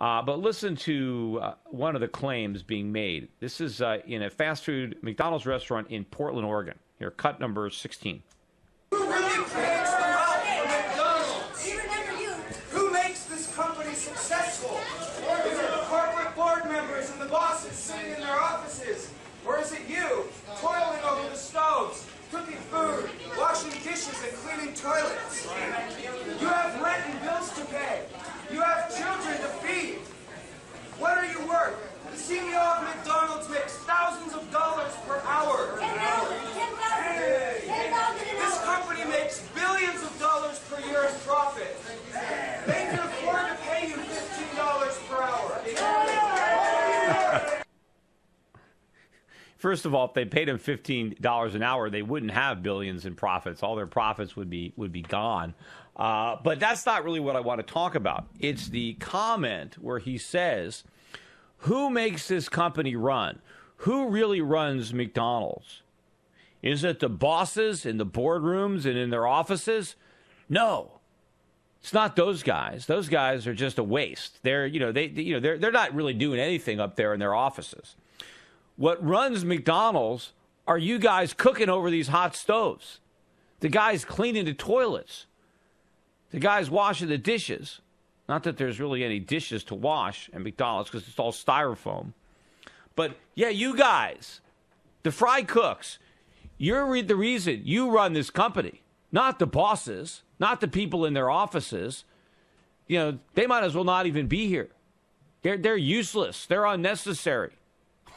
But listen to one of the claims being made. This is in a fast food McDonald's restaurant in Portland, Oregon. Here, cut number 16. Who really pays the out for McDonald's? Who makes this company successful? Is it the corporate board members and the bosses sitting in their offices? Or is it you, toiling over the stoves, cooking food, washing dishes, and cleaning toilets? You have rent and bills to pay. You have children to feed. What are you worth? The CEO of McDonald's makes thousands of dollars per hour. This company makes billions of dollars per year in profit. They can afford to pay you $15 per hour. First of all, if they paid him $15 an hour, they wouldn't have billions in profits. All their profits would be gone. But that's not really what I want to talk about. It's the comment where he says, who makes this company run? Who really runs McDonald's? Is it the bosses in the boardrooms and in their offices? No, it's not those guys. Those guys are just a waste. They're not really doing anything up there in their offices. What runs McDonald's are you guys cooking over these hot stoves, the guys cleaning the toilets, the guys washing the dishes. Not that there's really any dishes to wash at McDonald's because it's all styrofoam. But, yeah, you guys, the fry cooks, you're the reason you run this company, not the bosses, not the people in their offices. You know, they might as well not even be here. They're useless. They're unnecessary.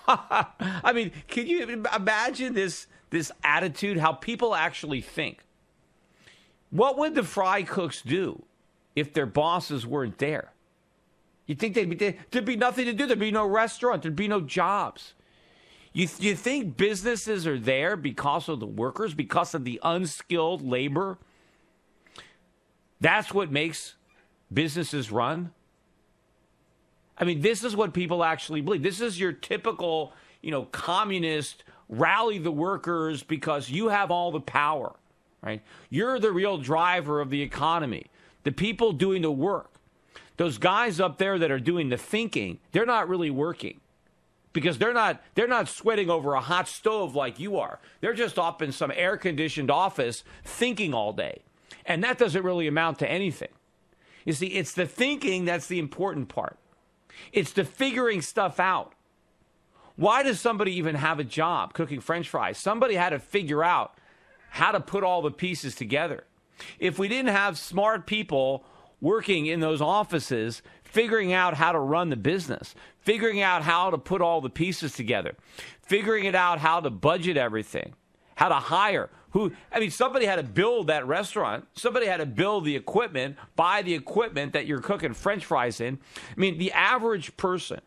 I mean, can you imagine this attitude, how people actually think? What would the fry cooks do if their bosses weren't there? You think there'd be nothing to do. There'd be no restaurant. There'd be no jobs. You think businesses are there because of the workers, because of the unskilled labor? That's what makes businesses run? I mean, this is what people actually believe. This is your typical, communist rally the workers because you have all the power, right? You're the real driver of the economy. The people doing the work. Those guys up there that are doing the thinking, they're not really working because they're not sweating over a hot stove like you are. They're just up in some air-conditioned office thinking all day. And that doesn't really amount to anything. You see, it's the thinking that's the important part. It's the figuring stuff out. Why does somebody even have a job cooking French fries? Somebody had to figure out how to put all the pieces together. If we didn't have smart people working in those offices, figuring out how to run the business, figuring out how to put all the pieces together, figuring it out how to budget everything, how to hire, somebody had to build that restaurant. Somebody had to build the equipment, buy the equipment that you're cooking French fries in. I mean, the average person,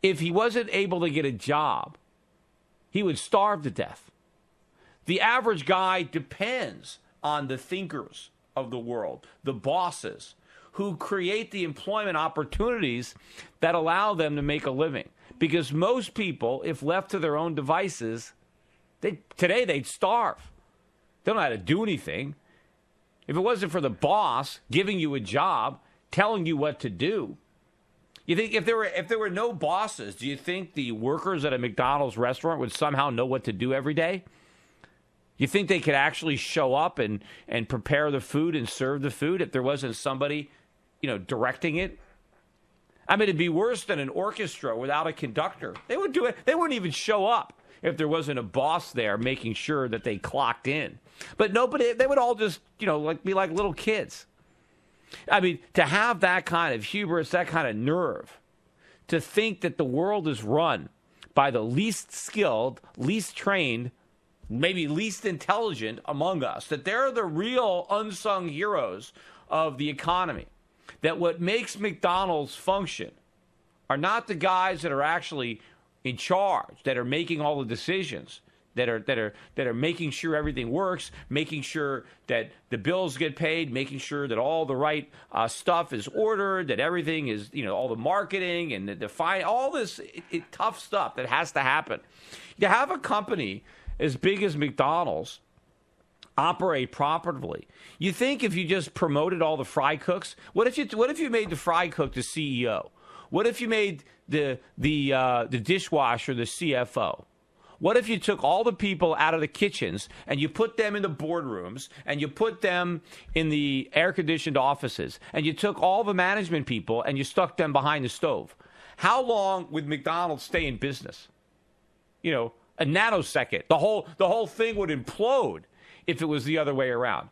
if he wasn't able to get a job, he would starve to death. The average guy depends on the thinkers of the world, the bosses, who create the employment opportunities that allow them to make a living. Because most people, if left to their own devices, today they'd starve. They don't know how to do anything. If it wasn't for the boss giving you a job, telling you what to do, you think if there were no bosses, do you think the workers at a McDonald's restaurant would somehow know what to do every day? You think they could actually show up and prepare the food and serve the food if there wasn't somebody, directing it? I mean, it'd be worse than an orchestra without a conductor. They would do it. They wouldn't even show up if there wasn't a boss there making sure that they clocked in. But nobody, they would all just, be like little kids. I mean, to have that kind of hubris, that kind of nerve, to think that the world is run by the least skilled, least trained, maybe least intelligent among us, that they're the real unsung heroes of the economy, that what makes McDonald's function are not the guys that are actually in charge, that are making all the decisions, that are making sure everything works, making sure that the bills get paid, making sure that all the right stuff is ordered, that everything is, all the marketing and all this tough stuff that has to happen. To have a company as big as McDonald's operate profitably. You think if you just promoted all the fry cooks, what if you made the fry cook the CEO? What if you made the dishwasher the CFO? What if you took all the people out of the kitchens and you put them in the boardrooms and you put them in the air-conditioned offices and you took all the management people and you stuck them behind the stove? How long would McDonald's stay in business? You know, a nanosecond. The whole thing would implode if it was the other way around.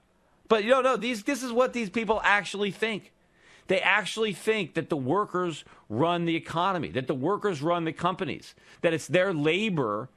But no, this is what these people actually think. They actually think that the workers run the economy, that the workers run the companies, that it's their labor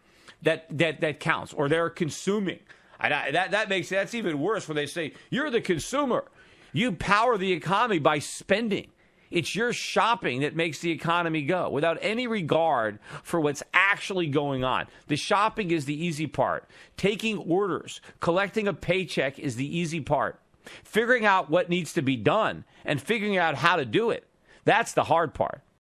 that counts, or they're consuming. That's even worse when they say you're the consumer. You power the economy by spending. It's your shopping that makes the economy go without any regard for what's actually going on. The shopping is the easy part. Taking orders, collecting a paycheck is the easy part. Figuring out what needs to be done and figuring out how to do it, that's the hard part.